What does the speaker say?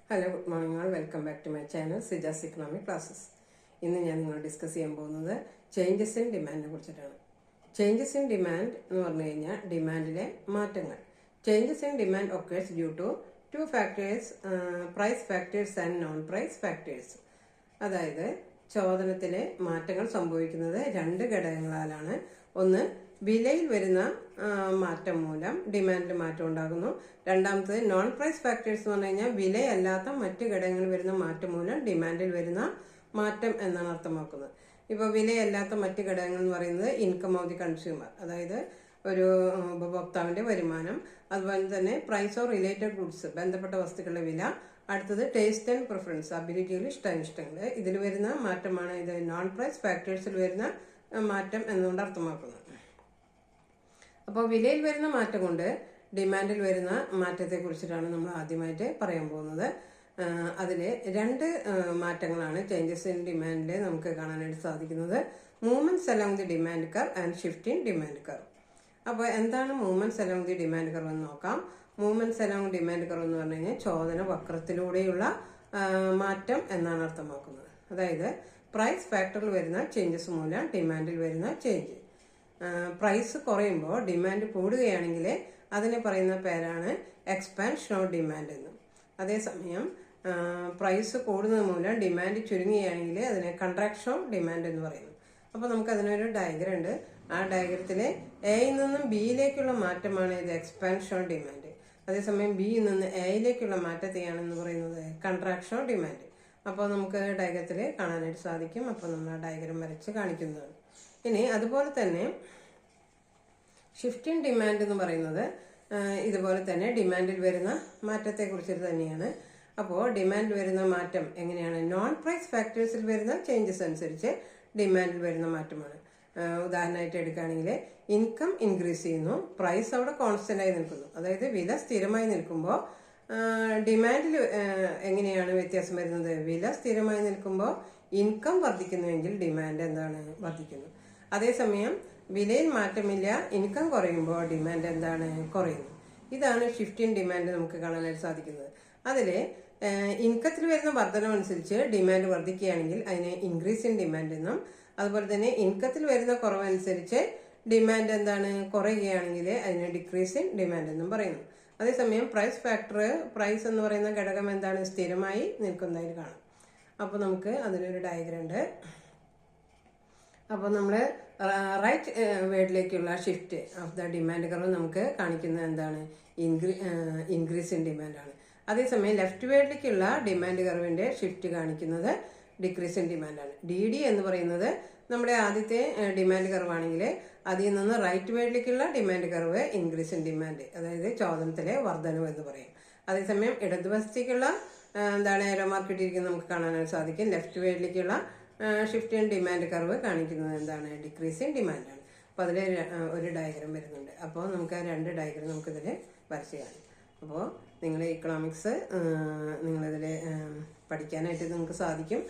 Hello, good morning all. Welcome back to my channel Sijas economic classes. ഇന്ന് ഞാൻ നിങ്ങൾ discuss ചെയ്യാൻ പോകുന്നത് ചേഞ്ചസ് ഇൻ ഡിമാൻഡിനെ കുറിച്ചിട്ടാണ്. ചേഞ്ചസ് ഇൻ ഡിമാൻഡ് എന്ന് പറഞ്ഞു കഴിഞ്ഞാൽ ഡിമാൻഡിലെ മാറ്റങ്ങൾ. Changes in demand occurs due to two factors, price factors and non price factors. അതായത് ചോദനത്തിലെ മാറ്റങ്ങൾ സംഭവിക്കുന്നത് രണ്ട് ഘടകങ്ങളാലാണ്. ഒന്ന്, വിലയിൽ വരുന്ന മാറ്റം മൂലം ഡിമാൻഡിൽ മാറ്റം ഉണ്ടാകുന്നു. രണ്ടാമത്തത് നോൺ പ്രൈസ് ഫാക്ടേഴ്സ് എന്ന് പറഞ്ഞു കഴിഞ്ഞാൽ വിലയല്ലാത്ത മറ്റ് ഘടകങ്ങളിൽ വരുന്ന മാറ്റം മൂലം ഡിമാൻഡിൽ വരുന്ന മാറ്റം എന്നാണ് അർത്ഥമാക്കുന്നത്. ഇപ്പോൾ വിലയല്ലാത്ത മറ്റ് ഘടകങ്ങൾ എന്ന് പറയുന്നത് ഇൻകം ഓഫ് ദി കൺസ്യൂമർ, അതായത് ഒരു ഉപഭോക്താവിന്റെ വരുമാനം. അതുപോലെ തന്നെ പ്രൈസ് ഓഫ് റിലേറ്റഡ് ഗുഡ്സ്, ബന്ധപ്പെട്ട വസ്തുക്കളുടെ വില. അടുത്തത് ടേസ്റ്റ് ആൻഡ് പ്രിഫറൻസ്, അഭിരുചികൾ, ഇഷ്ടാനിഷ്ടങ്ങൾ. ഇതിൽ വരുന്ന മാറ്റമാണ് ഇത് നോൺ പ്രൈസ് ഫാക്ടേഴ്സിൽ വരുന്ന മാറ്റം എന്നുകൊണ്ട് അർത്ഥമാക്കുന്നത്. അപ്പോൾ വിലയിൽ വരുന്ന മാറ്റം കൊണ്ട് ഡിമാൻഡിൽ വരുന്ന മാറ്റത്തെ കുറിച്ചിട്ടാണ് നമ്മൾ ആദ്യമായിട്ട് പറയാൻ പോകുന്നത്. അതിൽ രണ്ട് മാറ്റങ്ങളാണ് ചേഞ്ചസ് ഇൻ ഡിമാൻഡിൽ നമുക്ക് കാണാനായിട്ട് സാധിക്കുന്നത്. Movements along the demand curve and shift in demand curve. അപ്പോൾ എന്താണ് movements along the demand curve എന്ന് നോക്കാം. മൂവ്മെന്റ്സ് അലോങ് ഡിമാൻഡ് കർവ് എന്ന് പറഞ്ഞു കഴിഞ്ഞാൽ ചോദന വക്രത്തിലൂടെയുള്ള മാറ്റം എന്നാണ് അർത്ഥമാക്കുന്നത്. അതായത് പ്രൈസ് ഫാക്ടറിൽ വരുന്ന ചേഞ്ചസ് മൂലം ഡിമാൻഡിൽ വരുന്ന ചേഞ്ച്. പ്രൈസ് കുറയുമ്പോൾ ഡിമാൻഡ് കൂടുകയാണെങ്കിൽ അതിനെ പറയുന്ന പേരാണ് എക്സ്പാൻഷൻ ഓഫ് ഡിമാൻഡ് എന്ന്. അതേസമയം പ്രൈസ് കൂടുന്നത് മൂലം ഡിമാൻഡ് ചുരുങ്ങുകയാണെങ്കിൽ അതിനെ കൺട്രാക്ഷൻ ഓഫ് ഡിമാൻഡ് എന്ന് പറയുന്നു. അപ്പോൾ നമുക്ക് അതിനൊരു ഡയഗ്രം ഉണ്ട്. ആ ഡയഗ്രത്തിലെ എയിൽ നിന്നും ബിയിലേക്കുള്ള മാറ്റമാണ് ഇത് എക്സ്പാൻഷൻ ഓഫ് ഡിമാൻഡ്. അതേസമയം ബിയിൽ നിന്ന് എയിലേക്കുള്ള മാറ്റത്തെയാണെന്ന് പറയുന്നത് കൺട്രാക്ഷൻ ഓഫ് ഡിമാൻഡ്. അപ്പോൾ നമുക്ക് ഡയഗ്രത്തിൽ കാണാനായിട്ട് സാധിക്കും. അപ്പോൾ നമ്മൾ ആ ഡയഗ്രം വരച്ച് കാണിക്കുന്നതാണ്. ഇനി അതുപോലെ തന്നെ ഷിഫ്റ്റ് ഇൻ ഡിമാൻഡ് എന്ന് പറയുന്നത് ഇതുപോലെ തന്നെ ഡിമാൻഡിൽ വരുന്ന മാറ്റത്തെ കുറിച്ചിട്ട് തന്നെയാണ്. അപ്പോൾ ഡിമാൻഡിൽ വരുന്ന മാറ്റം എങ്ങനെയാണ്? നോൺ പ്രൈസ് ഫാക്ടേഴ്സിൽ വരുന്ന ചേഞ്ചസ് അനുസരിച്ച് ഡിമാൻഡിൽ വരുന്ന മാറ്റമാണ്. ഉദാഹരണമായിട്ട് എടുക്കുകയാണെങ്കിൽ ഇൻകം ഇൻക്രീസ് ചെയ്യുന്നു, പ്രൈസ് അവിടെ കോൺസ്റ്റന്റ് ആയി നിൽക്കുന്നു. അതായത് വില സ്ഥിരമായി നിൽക്കുമ്പോൾ ഡിമാൻഡിൽ എങ്ങനെയാണ് വ്യത്യാസം വരുന്നത്? വില സ്ഥിരമായി നിൽക്കുമ്പോൾ ഇൻകം വർദ്ധിക്കുന്നുവെങ്കിൽ ഡിമാൻഡ് എന്താണ്? വർദ്ധിക്കുന്നു. അതേസമയം വിലയിൽ മാറ്റമില്ല, ഇൻകം കുറയുമ്പോൾ ഡിമാൻഡ് എന്താണ്? കുറയുന്നു. ഇതാണ് ഷിഫ്റ്റ് ഇൻ ഡിമാൻഡ് നമുക്ക് കാണാനായിട്ട് സാധിക്കുന്നത്. അതിൽ ഇൻകത്തിൽ വരുന്ന വർധനമനുസരിച്ച് ഡിമാൻഡ് വർദ്ധിക്കുകയാണെങ്കിൽ അതിനെ ഇൻക്രീസ് ഇൻ ഡിമാൻഡ് എന്നും, അതുപോലെ തന്നെ ഇൻകത്തിൽ വരുന്ന കുറവനുസരിച്ച് ഡിമാൻഡ് എന്താണ്? കുറയുകയാണെങ്കിൽ അതിനെ ഡിക്രീസ് ഇൻ ഡിമാൻഡ് എന്നും പറയുന്നു. അതേസമയം പ്രൈസ് ഫാക്ടർ, പ്രൈസ് എന്ന് പറയുന്ന ഘടകം എന്താണ്? സ്ഥിരമായി നിൽക്കുന്നതായിട്ട് കാണാം. അപ്പോൾ നമുക്ക് അതിനൊരു ഡയഗ്രം ഉണ്ട്. അപ്പോൾ നമ്മൾ റൈറ്റ് വേർഡിലേക്കുള്ള shift of the demand curve നമുക്ക് കാണിക്കുന്നത് എന്താണ്? ഇൻക്രീസ് ഇൻ ഡിമാൻഡ് ആണ്. അതേസമയം ലെഫ്റ്റ് വേർഡിലേക്കുള്ള ഡിമാൻഡ് കർവിന്റെ ഷിഫ്റ്റ് കാണിക്കുന്നത് ഡിക്രീസ് ഇൻ ഡിമാൻഡ് ആണ്. ഡി എന്ന് പറയുന്നത് നമ്മുടെ ആദ്യത്തെ ഡിമാൻഡ് കർവ് ആണെങ്കിൽ അതിൽ നിന്ന് റൈറ്റ് വേർഡിലേക്കുള്ള demand curve increase in demand, അതായത് ചോദനത്തിലെ വർധനവ് എന്ന് പറയും. അതേസമയം ഇടതുവശത്തേക്കുള്ള എന്താണ് ഏരോ മാർക്ക് ഇട്ടിരിക്കുന്നത് നമുക്ക് കാണാനായിട്ട് സാധിക്കും. ലെഫ്റ്റ് വേർഡിലേക്കുള്ള ഷിഫ്റ്റ് ഇൻ ഡിമാൻഡ് കർവ് കാണിക്കുന്നത് എന്താണ്? ഡിക്രീസ് ഇൻ ഡിമാൻഡ് ആണ്. അപ്പോൾ അതിൽ ഒരു ഡയഗ്രം വരുന്നുണ്ട്. അപ്പോൾ നമുക്ക് ആ രണ്ട് ഡയഗ്രം നമുക്കിതിൽ വരച്ച് കാണാം. അപ്പോൾ നിങ്ങൾ ഇക്കണോമിക്സ് നിങ്ങളിതിൽ പഠിക്കാനായിട്ട് നിങ്ങൾക്ക് സാധിക്കും.